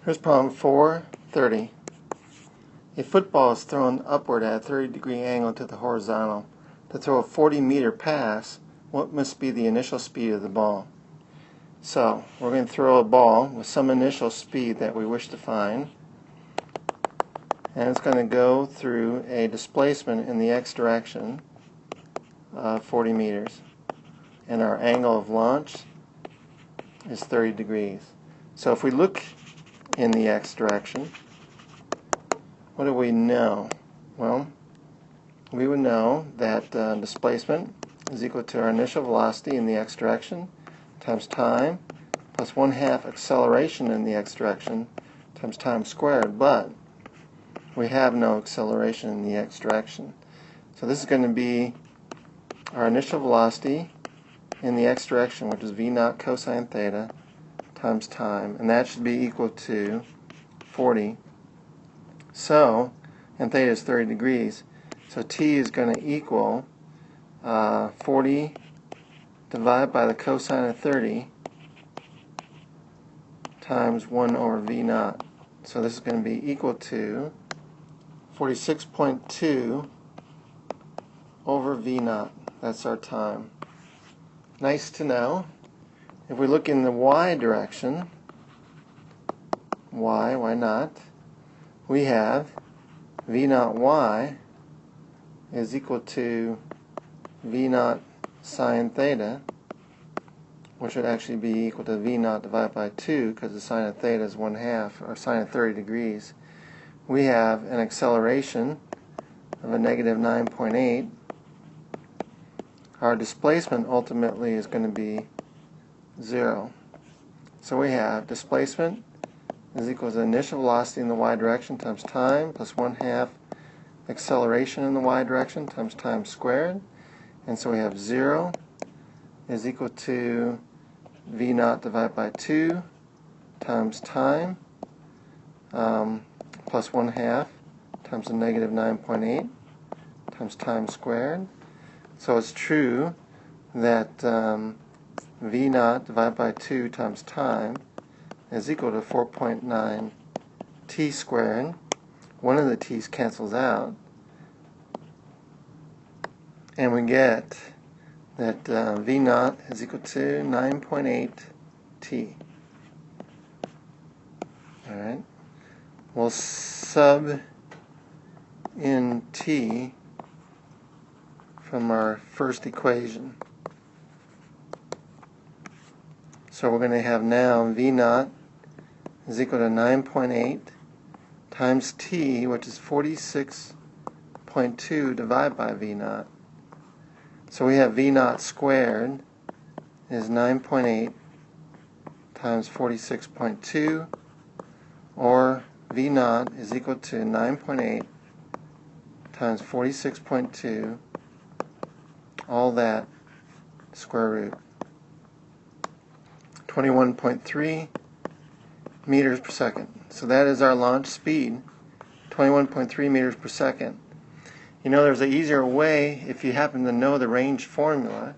Here's problem 430. A football is thrown upward at a 30-degree angle to the horizontal. To throw a 40-meter pass, what must be the initial speed of the ball? So, we're going to throw a ball with some initial speed that we wish to find, and it's going to go through a displacement in the x direction of 40 meters. And our angle of launch is 30 degrees. So if we look in the x direction, what do we know? Well, we would know that displacement is equal to our initial velocity in the x direction times time plus 1/2 acceleration in the x direction times time squared, but we have no acceleration in the x direction. So this is going to be our initial velocity in the x direction, which is v0 cosine theta times time, and that should be equal to 40. So, and theta is 30 degrees, so t is going to equal 40 divided by the cosine of 30 times 1 over v0. So this is going to be equal to 46.2 over v0. That's our time. Nice to know. If we look in the y direction, why not? We have v0 y is equal to v0 sine theta, which would actually be equal to v0 divided by 2, because the sine of theta is 1/2, or sine of 30 degrees. We have an acceleration of a negative 9.8. Our displacement ultimately is going to be 0. So we have displacement is equal to initial velocity in the y direction times time plus 1/2 acceleration in the y direction times time squared. And so we have 0 is equal to v0 divided by 2 times time plus 1/2 times a negative 9.8 times time squared. So it's true that v0 divided by 2 times time is equal to 4.9 t squared. One of the t's cancels out, and we get that v0 is equal to 9.8 t. Alright, we'll sub in t from our first equation. So we're going to have now v0 is equal to 9.8 times t, which is 46.2 divided by v0. So we have v0 squared is 9.8 times 46.2, or v0 is equal to 9.8 times 46.2, all that square root. 21.3 meters per second. So that is our launch speed, 21.3 meters per second. You know, there's an easier way. If you happen to know the range formula,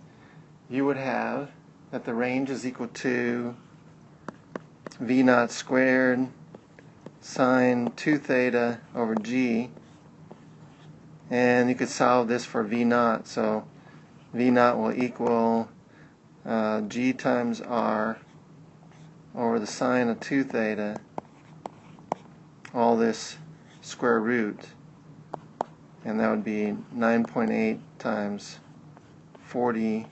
you would have that the range is equal to v0 squared sine 2 theta over g, and you could solve this for v0. So v0 will equal g times r over the sine of 2 theta, all this square root, and that would be 9.8 times 40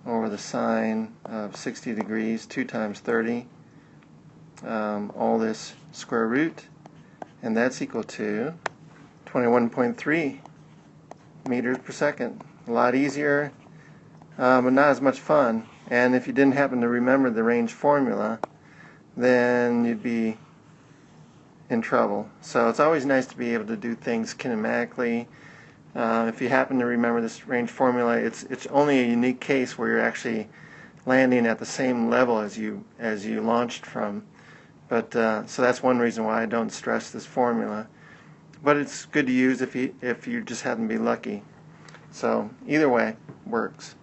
over the sine of 60 degrees, 2 times 30, all this square root, and that's equal to 21.3 meters per second. A lot easier, but not as much fun. And if you didn't happen to remember the range formula, then you'd be in trouble. So it's always nice to be able to do things kinematically. If you happen to remember this range formula, it's only a unique case where you're actually landing at the same level as you launched from. But so that's one reason why I don't stress this formula. But it's good to use if you just happen to be lucky. So either way works.